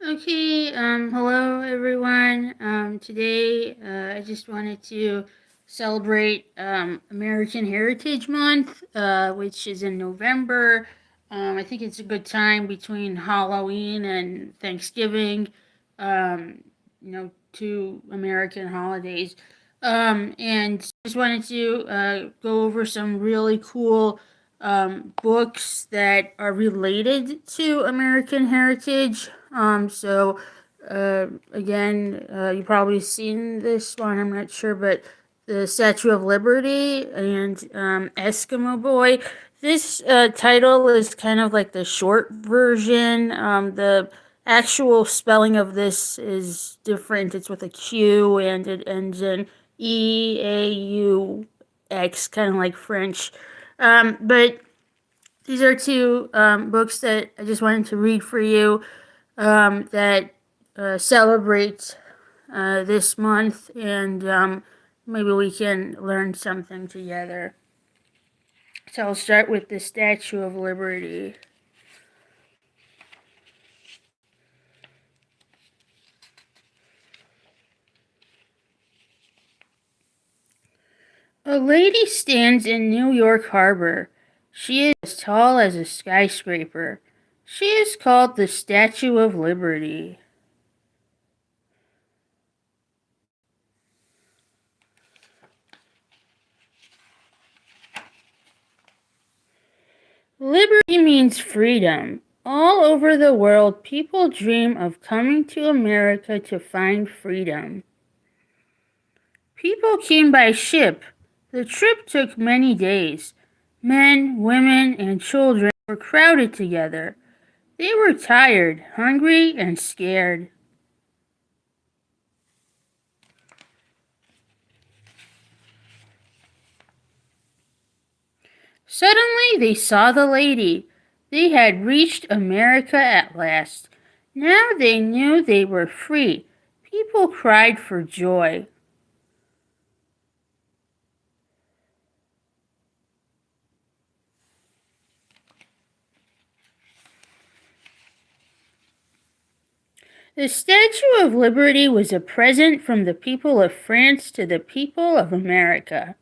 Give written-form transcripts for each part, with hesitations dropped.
Okay, hello everyone. Today I just wanted to celebrate American Heritage Month, which is in November. I think it's a good time between Halloween and Thanksgiving, two American holidays. And just wanted to go over some really cool books that are related to American heritage. Again, you probably seen this one. I'm not sure, but the Statue of Liberty and Eskimo Boy. This title is kind of like the short version. The actual spelling of this is different. It's with a Q and it ends in EAUX, kind of like French. But these are two books that I just wanted to read for you that celebrate this month, and maybe we can learn something together. So I'll start with the Statue of Liberty. A lady stands in New York Harbor. She is as tall as a skyscraper. She is called the Statue of Liberty. Liberty means freedom. All over the world, people dream of coming to America to find freedom. People came by ship. The trip took many days. Men, women, and children were crowded together. They were tired, hungry, and scared. Suddenly they saw the lady. They had reached America at last. Now they knew they were free. People cried for joy. The Statue of Liberty was a present from the people of France to the people of America.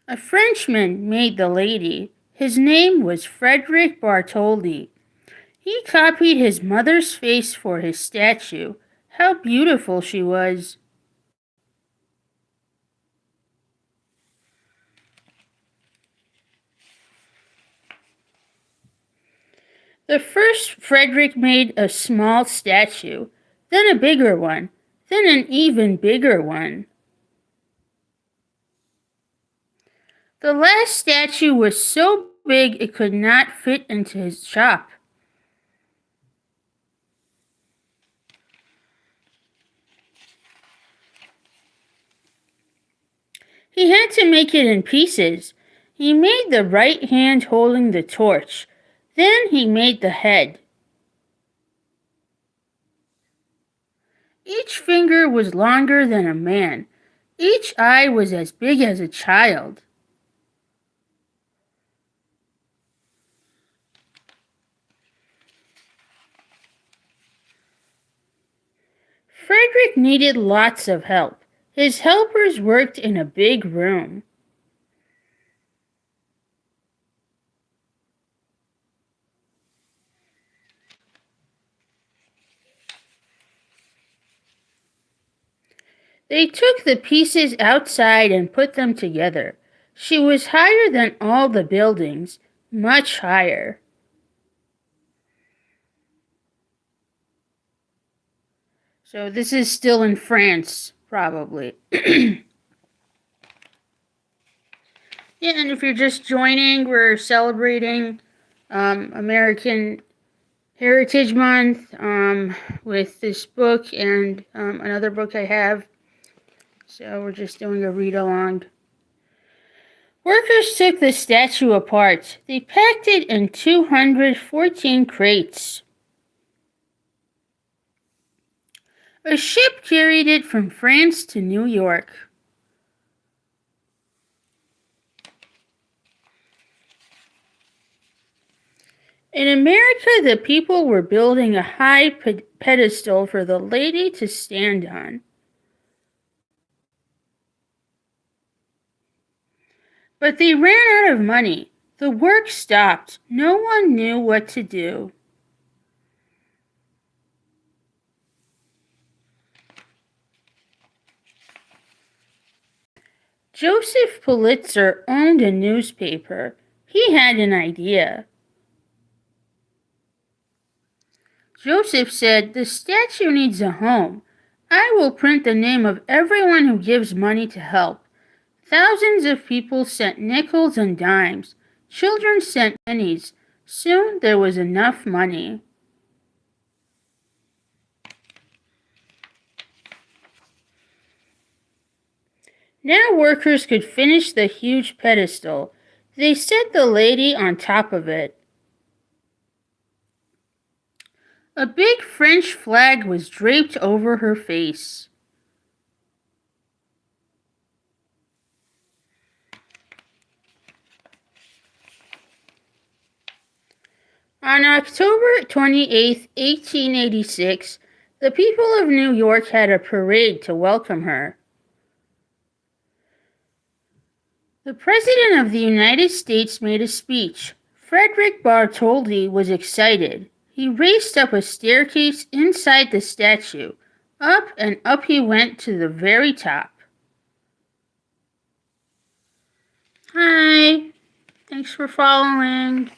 A Frenchman made the lady. His name was Frederick Bartholdi. He copied his mother's face for his statue. How beautiful she was! The first Frederick made a small statue, then a bigger one, then an even bigger one. The last statue was so big it could not fit into his shop. He had to make it in pieces. He made the right hand holding the torch. Then he made the head. Each finger was longer than a man. Each eye was as big as a child. Frederick needed lots of help. His helpers worked in a big room. They took the pieces outside and put them together. She was higher than all the buildings, much higher. So this is still in France, probably. Yeah, and if you're just joining, we're celebrating American Heritage Month with this book and another book I have. So we're just doing a read along. Workers took the statue apart. They packed it in 214 crates. A ship carried it from France to New York. In America, the people were building a high pedestal for the lady to stand on. But they ran out of money. The work stopped. No one knew what to do. Joseph Pulitzer owned a newspaper. He had an idea. Joseph said, "The statue needs a home. I will print the name of everyone who gives money to help." Thousands of people sent nickels and dimes. Children sent pennies. Soon there was enough money. Now workers could finish the huge pedestal. They set the lady on top of it. A big French flag was draped over her face. On October 28, 1886, the people of New York had a parade to welcome her. The President of the United States made a speech. Frederick Bartholdi was excited. He raced up a staircase inside the statue. Up and up he went to the very top. Hi, thanks for following.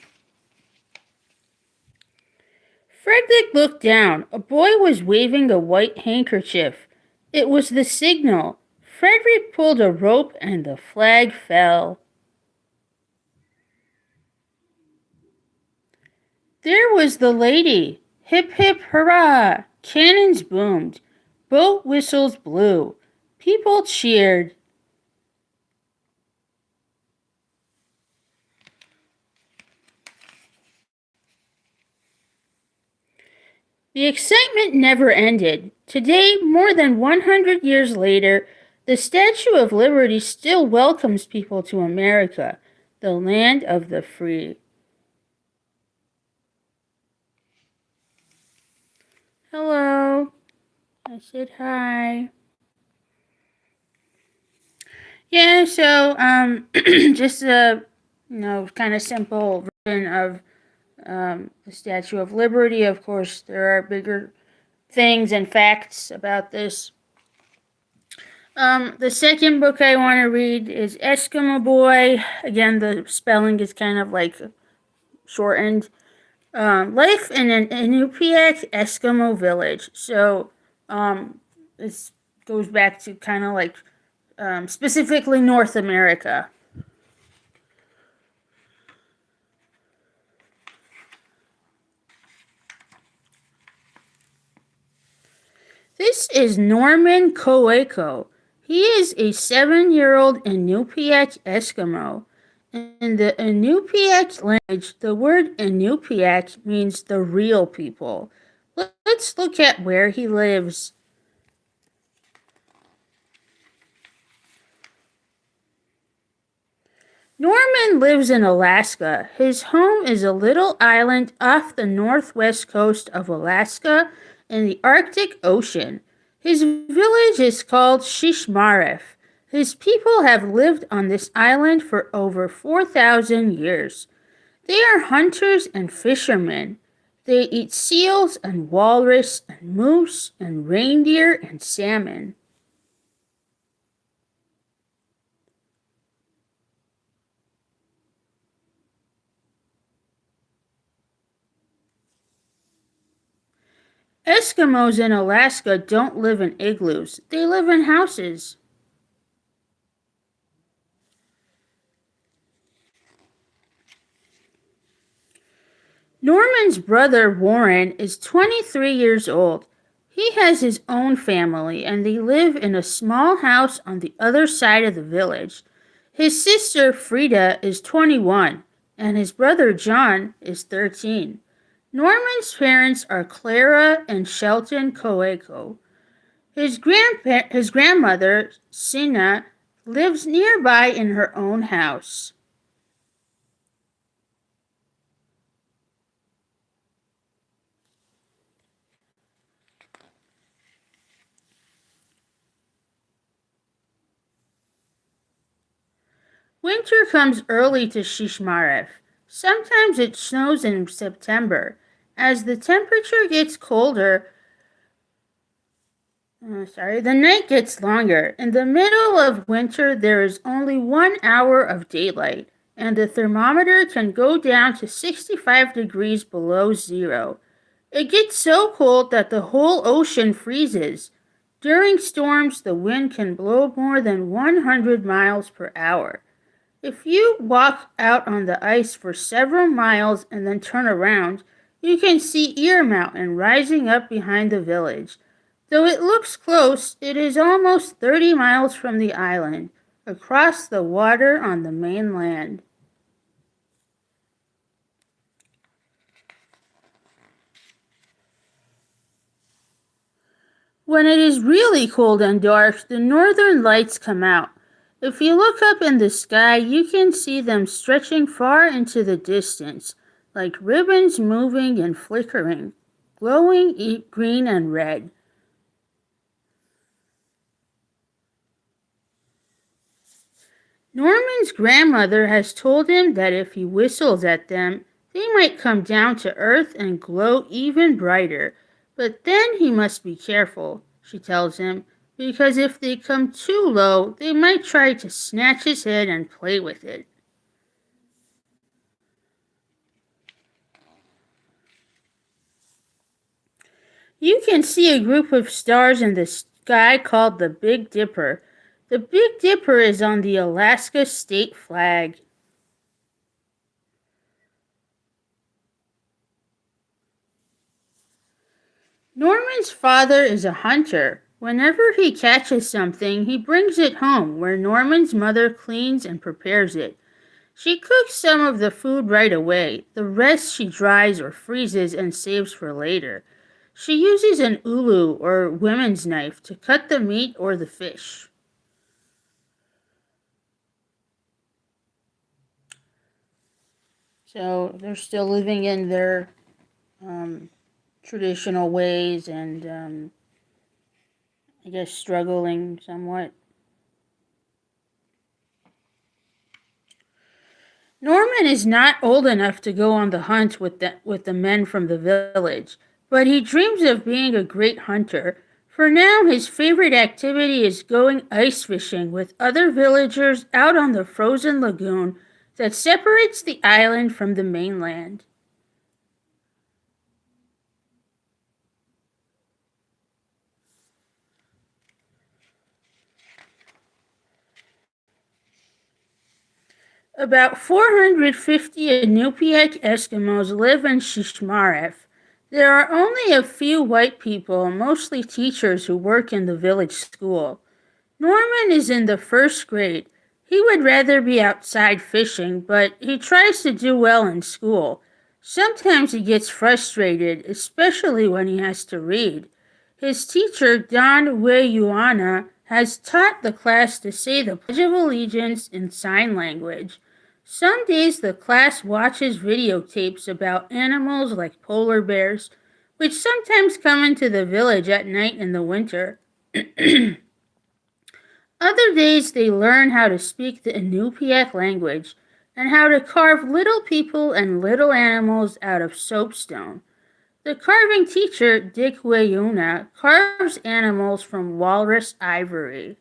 Frederick looked down. A boy was waving a white handkerchief. It was the signal. Frederick pulled a rope and the flag fell. There was the lady. Hip, hip, hurrah! Cannons boomed. Boat whistles blew. People cheered. The excitement never ended. Today, more than 100 years later, the Statue of Liberty still welcomes people to America, the land of the free. Hello. I said hi. Yeah, so just a kind of simple version of the Statue of Liberty. Of course, there are bigger things and facts about this. The second book I want to read is Eskimo Boy. Again, the spelling is kind of like shortened. Life in an Inupiaq Eskimo village. So, this goes back to kind of like specifically North America. This is Norman Koeko. He is a 7-year-old Inupiaq Eskimo. In the Inupiaq language, the word Inupiaq means the real people. Let's look at where he lives. Norman lives in Alaska. His home is a little island off the northwest coast of Alaska in the Arctic Ocean. His village is called Shishmaref. His people have lived on this island for over 4,000 years. They are hunters and fishermen. They eat seals and walrus and moose and reindeer and salmon. Eskimos in Alaska don't live in igloos. They live in houses. Norman's brother Warren is 23 years old. He has his own family and they live in a small house on the other side of the village. His sister Frida is 21 and his brother John is 13. Norman's parents are Clara and Shelton Coeco. His grandmother, Sina, lives nearby in her own house. Winter comes early to Shishmaref. Sometimes it snows in September. As the temperature gets colder, the night gets longer. In the middle of winter, there is only 1 hour of daylight, and the thermometer can go down to 65 degrees below zero. It gets so cold that the whole ocean freezes. During storms, the wind can blow more than 100 miles per hour. If you walk out on the ice for several miles and then turn around, you can see Ear Mountain rising up behind the village. Though it looks close, it is almost 30 miles from the island, across the water on the mainland. When it is really cold and dark, the northern lights come out. If you look up in the sky, you can see them stretching far into the distance, like ribbons moving and flickering, glowing green and red. Norman's grandmother has told him that if he whistles at them, they might come down to earth and glow even brighter. But then he must be careful, she tells him, because if they come too low, they might try to snatch his head and play with it. You can see a group of stars in the sky called the Big Dipper. The Big Dipper is on the Alaska state flag. Norman's father is a hunter. Whenever he catches something, he brings it home, where Norman's mother cleans and prepares it. She cooks some of the food right away. The rest she dries or freezes and saves for later. She uses an ulu or women's knife to cut the meat or the fish. So they're still living in their um, traditional ways and I guess struggling somewhat. Norman is not old enough to go on the hunt with the men from the village, but he dreams of being a great hunter. For now, his favorite activity is going ice fishing with other villagers out on the frozen lagoon that separates the island from the mainland. About 450 Inupiaq Eskimos live in Shishmaref. There are only a few white people, mostly teachers, who work in the village school. Norman is in the first grade. He would rather be outside fishing, but he tries to do well in school. Sometimes he gets frustrated, especially when he has to read. His teacher, Don Weyuana, has taught the class to say the Pledge of Allegiance in sign language. Some days the class watches videotapes about animals like polar bears, which sometimes come into the village at night in the winter. Other days they learn how to speak the Inupiaq language and how to carve little people and little animals out of soapstone. The carving teacher, Dick Weyuna, carves animals from walrus ivory.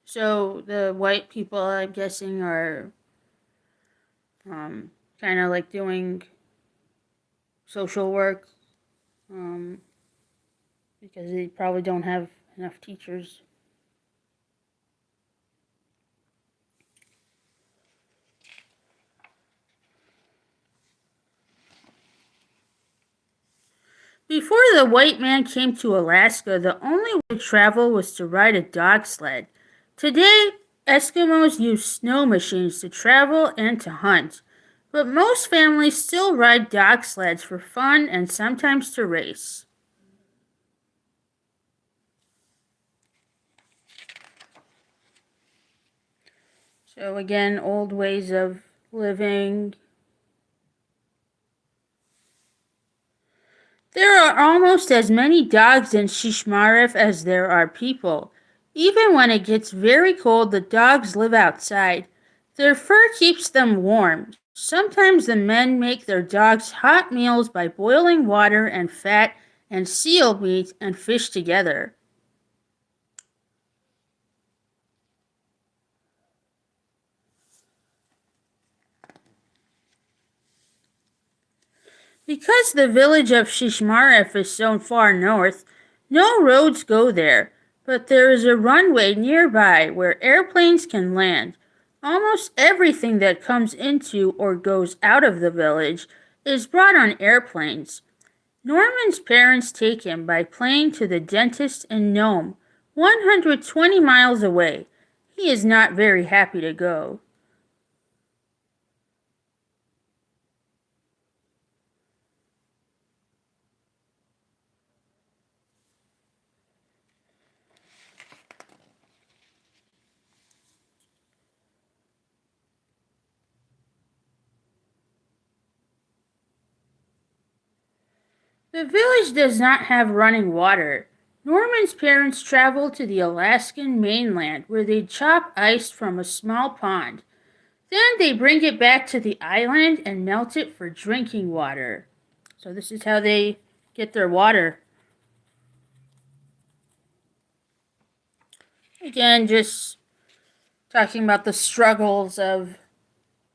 So the white people, I'm guessing, are kind of like doing social work um, because they probably don't have enough teachers. Before the white man came to Alaska, the only way to travel was to ride a dog sled. Today, Eskimos use snow machines to travel and to hunt, but most families still ride dog sleds for fun and sometimes to race. So, again, old ways of living. There are almost as many dogs in Shishmaref as there are people. Even when it gets very cold, the dogs live outside. Their fur keeps them warm. Sometimes the men make their dogs hot meals by boiling water and fat and seal meat and fish together. Because the village of Shishmaref is so far north, no roads go there, but there is a runway nearby where airplanes can land. Almost everything that comes into or goes out of the village is brought on airplanes. Norman's parents take him by plane to the dentist in Nome, 120 miles away. He is not very happy to go. The village does not have running water. Norman's parents travel to the Alaskan mainland where they chop ice from a small pond. Then they bring it back to the island and melt it for drinking water. So this is how they get their water. Again, just talking about the struggles of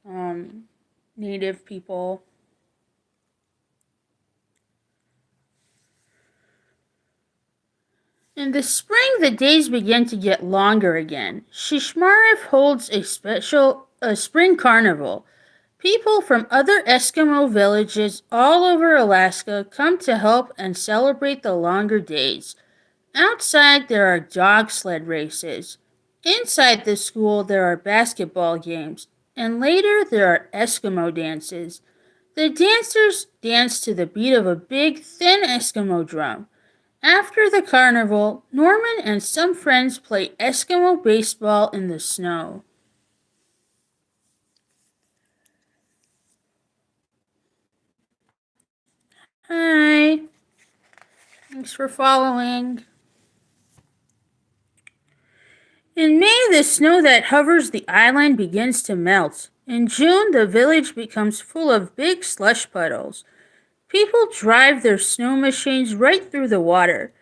um, Native people. In the spring, the days begin to get longer again. Shishmaref holds a spring carnival. People from other Eskimo villages all over Alaska come to help and celebrate the longer days. Outside, there are dog sled races. Inside the school, there are basketball games. And later, there are Eskimo dances. The dancers dance to the beat of a big, thin Eskimo drum. After the carnival, Norman and some friends play Eskimo baseball in the snow. Hi, thanks for following. In May, the snow that hovers the island begins to melt. In June, the village becomes full of big slush puddles. People drive their snow machines right through the water.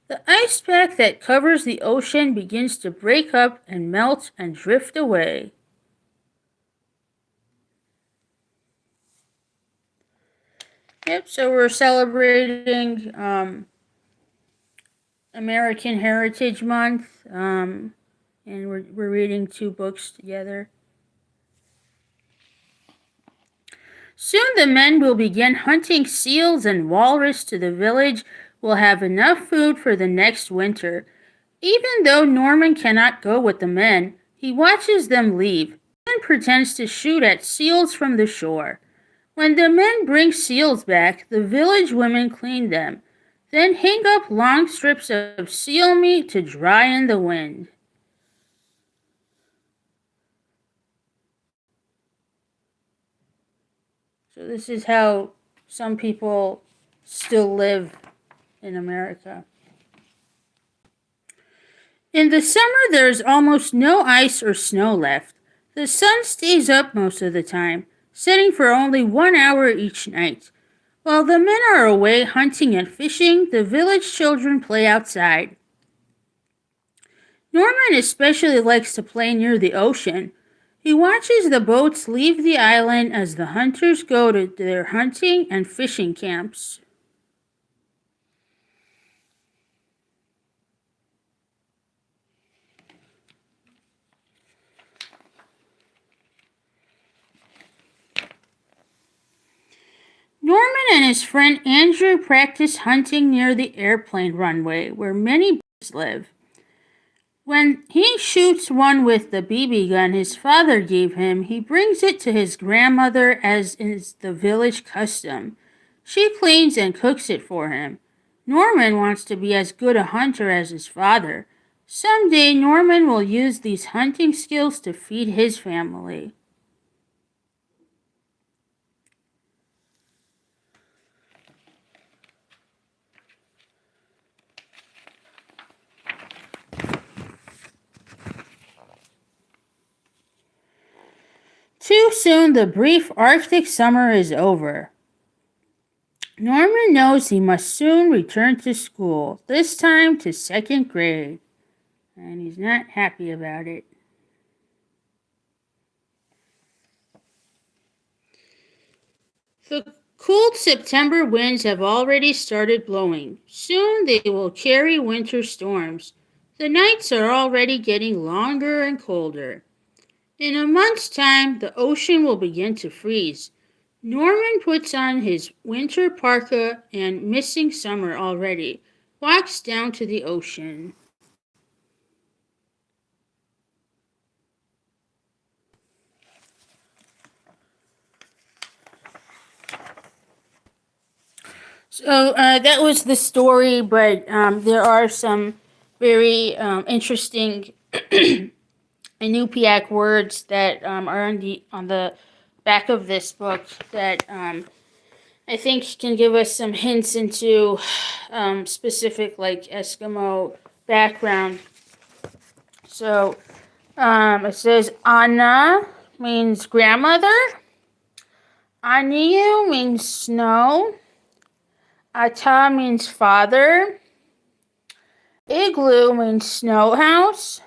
The ice pack that covers the ocean begins to break up and melt and drift away. Yep, so we're celebrating American Heritage Month, and we're reading two books together. Soon the men will begin hunting seals and walrus to the village will have enough food for the next winter. Even though Norman cannot go with the men, he watches them leave and pretends to shoot at seals from the shore. When the men bring seals back, the village women clean them, then hang up long strips of seal meat to dry in the wind. So this is how some people still live in America. In the summer, there is almost no ice or snow left. The sun stays up most of the time, setting for only 1 hour each night. While the men are away hunting and fishing, the village children play outside. Norman especially likes to play near the ocean. He watches the boats leave the island as the hunters go to their hunting and fishing camps. Norman and his friend Andrew practice hunting near the airplane runway where many birds live. When he shoots one with the BB gun his father gave him, he brings it to his grandmother as is the village custom. She cleans and cooks it for him. Norman wants to be as good a hunter as his father. Someday Norman will use these hunting skills to feed his family. soon the brief Arctic summer is over. Norman knows he must soon return to school, this time to second grade, and he's not happy about it. The cold September winds have already started blowing. Soon they will carry winter storms. The nights are already getting longer and colder. In a month's time, the ocean will begin to freeze. Norman puts on his winter parka and, missing summer already, walks down to the ocean. So that was the story, but there are some very interesting Inupiaq words that are on the back of this book that I think can give us some hints into specific like Eskimo background. So it says Anna means grandmother. Aniu means snow. Ata means father. Igloo means snow house.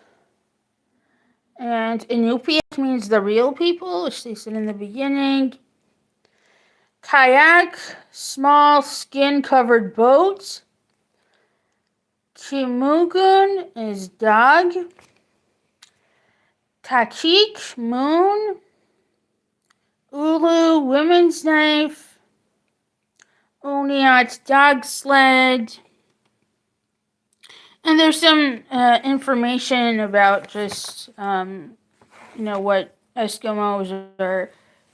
And Inupiaq means the real people, which they said in the beginning. Kayak, small skin-covered boat. Kimugun is dog. Takik, moon. Ulu, women's knife. Uniat, dog sled. And there's some information about just, what Eskimos are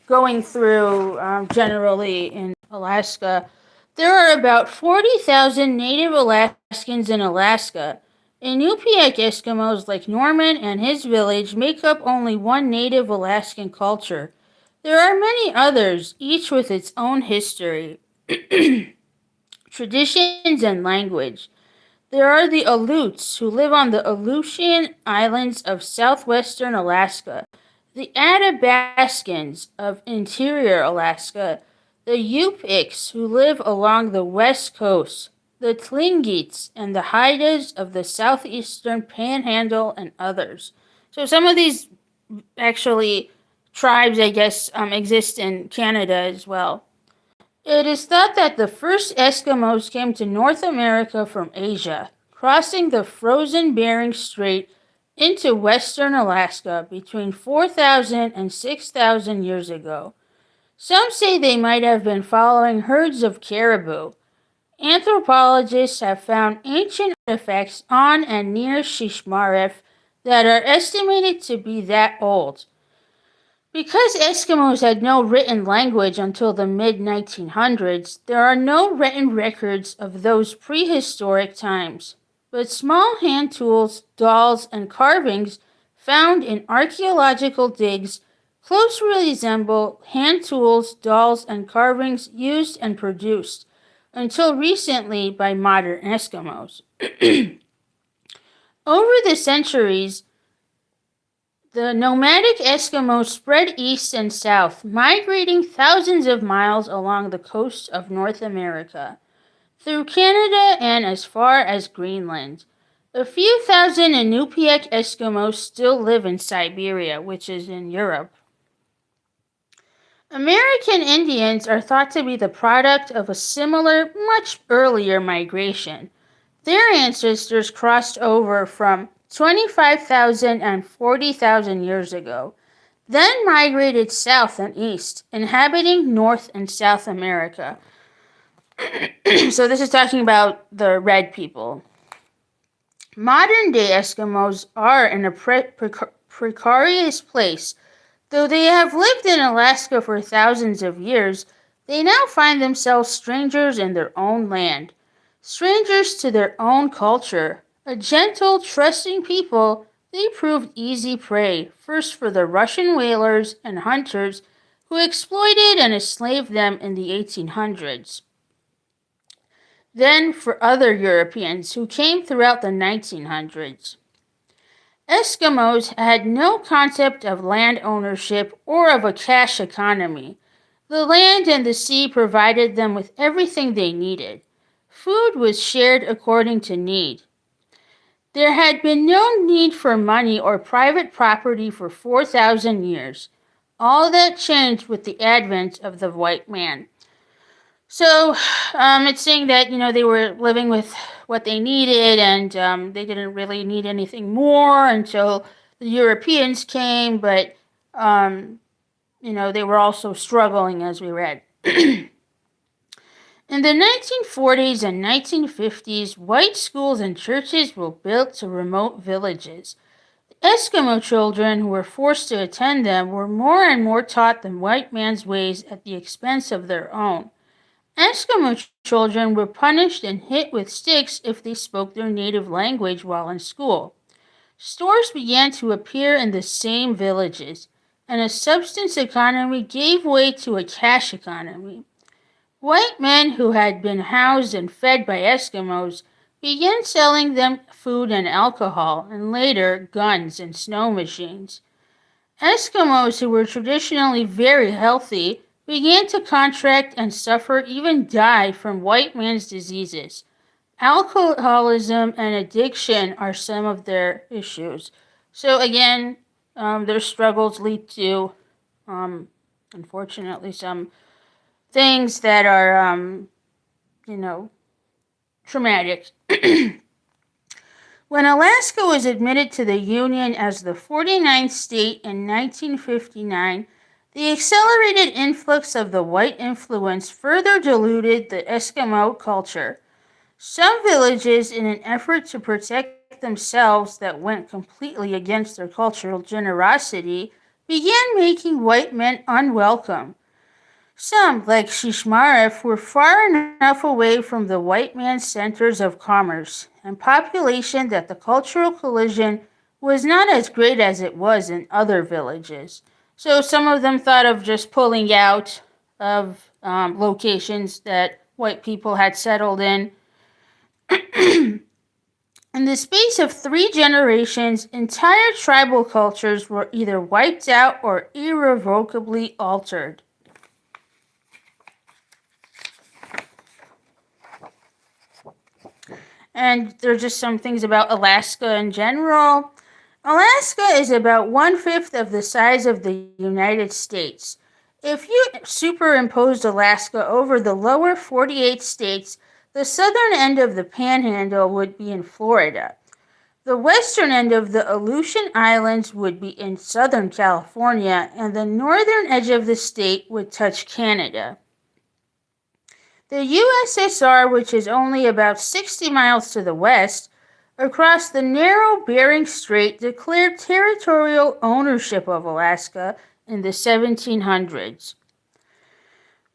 going through generally in Alaska. There are about 40,000 native Alaskans in Alaska. Inupiaq Eskimos like Norman and his village make up only one native Alaskan culture. There are many others, each with its own history, traditions, and language. There are the Aleuts, who live on the Aleutian Islands of southwestern Alaska, the Athabascans of interior Alaska, the Yupiks, who live along the west coast, the Tlingits and the Haidas of the southeastern Panhandle, and others. So some of these actually tribes, I guess, exist in Canada as well. It is thought that the first Eskimos came to North America from Asia, crossing the frozen Bering Strait into western Alaska between 4,000 and 6,000 years ago. Some say they might have been following herds of caribou. Anthropologists have found ancient artifacts on and near Shishmaref that are estimated to be that old. Because Eskimos had no written language until the mid-1900s, there are no written records of those prehistoric times. But small hand tools, dolls, and carvings found in archaeological digs closely resemble hand tools, dolls, and carvings used and produced, until recently by modern Eskimos. Over the centuries, the nomadic Eskimos spread east and south, migrating thousands of miles along the coast of North America, through Canada and as far as Greenland. A few thousand Inupiaq Eskimos still live in Siberia, which is in Europe. American Indians are thought to be the product of a similar, much earlier migration. Their ancestors crossed over from 25,000 and 40,000 years ago, then migrated south and east, inhabiting North and South America. So this is talking about the red people. Modern-day Eskimos are in a precarious place. Though they have lived in Alaska for thousands of years, they now find themselves strangers in their own land, strangers to their own culture. A gentle, trusting people, they proved easy prey, first for the Russian whalers and hunters who exploited and enslaved them in the 1800s. Then for other Europeans who came throughout the 1900s. Eskimos had no concept of land ownership or of a cash economy. The land and the sea provided them with everything they needed. Food was shared according to need. There had been no need for money or private property for 4,000 years. All that changed with the advent of the white man. So it's saying that, they were living with what they needed, and they didn't really need anything more until the Europeans came, but they were also struggling, as we read. In the 1940s and 1950s, white schools and churches were built to remote villages. Eskimo children who were forced to attend them were more and more taught the white man's ways at the expense of their own. Eskimo children were punished and hit with sticks if they spoke their native language while in school. Stores began to appear in the same villages, and a subsistence economy gave way to a cash economy. White men who had been housed and fed by Eskimos began selling them food and alcohol, and later guns and snow machines. Eskimos who were traditionally very healthy began to contract and suffer, even die, from white man's diseases. Alcoholism and addiction are some of their issues. So again, their struggles lead to, unfortunately, some things that are, traumatic. When Alaska was admitted to the Union as the 49th state in 1959, the accelerated influx of the white influence further diluted the Eskimo culture. Some villages, in an effort to protect themselves that went completely against their cultural generosity, began making white men unwelcome. Some, like Shishmaref, were far enough away from the white man's centers of commerce and population that the cultural collision was not as great as it was in other villages. So some of them thought of just pulling out of locations that white people had settled in. In the space of 3 generations, entire tribal cultures were either wiped out or irrevocably altered. And there's just some things about Alaska in general. Alaska is about 1/5 of the size of the United States. If you superimposed Alaska over the lower 48 states, the southern end of the panhandle would be in Florida. The western end of the Aleutian Islands would be in Southern California, and the northern edge of the state would touch Canada. The USSR, which is only about 60 miles to the west, across the narrow Bering Strait, declared territorial ownership of Alaska in the 1700s,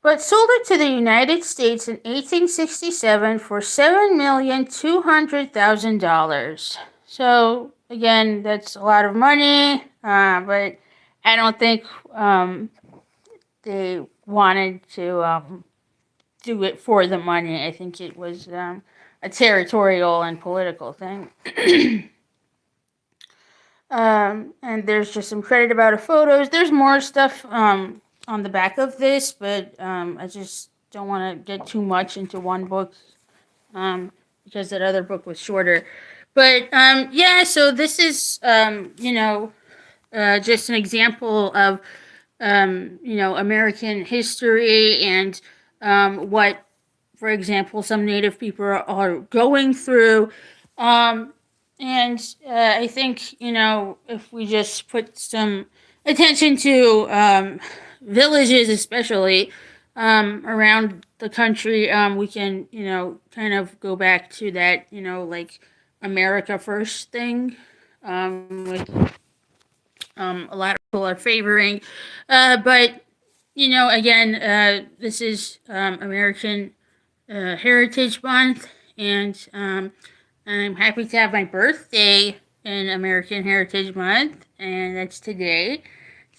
but sold it to the United States in 1867 for $7,200,000. So, again, that's a lot of money, but I don't think they wanted to do it for the money. I think it was a territorial and political thing. And there's just some credit about the photos. There's more stuff on the back of this, but I just don't want to get too much into one book because that other book was shorter. But yeah, so this is just an example of American history and what, for example, some Native people are going through. And I think, if we just put some attention to villages, especially around the country, we can, kind of go back to that, like America First thing, which a lot of people are favoring. But, again, this is American Heritage Month, and I'm happy to have my birthday in American Heritage Month, and that's today.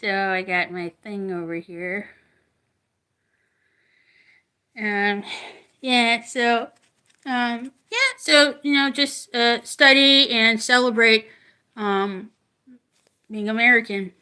So I got my thing over here. Yeah, so just study and celebrate Um, being American.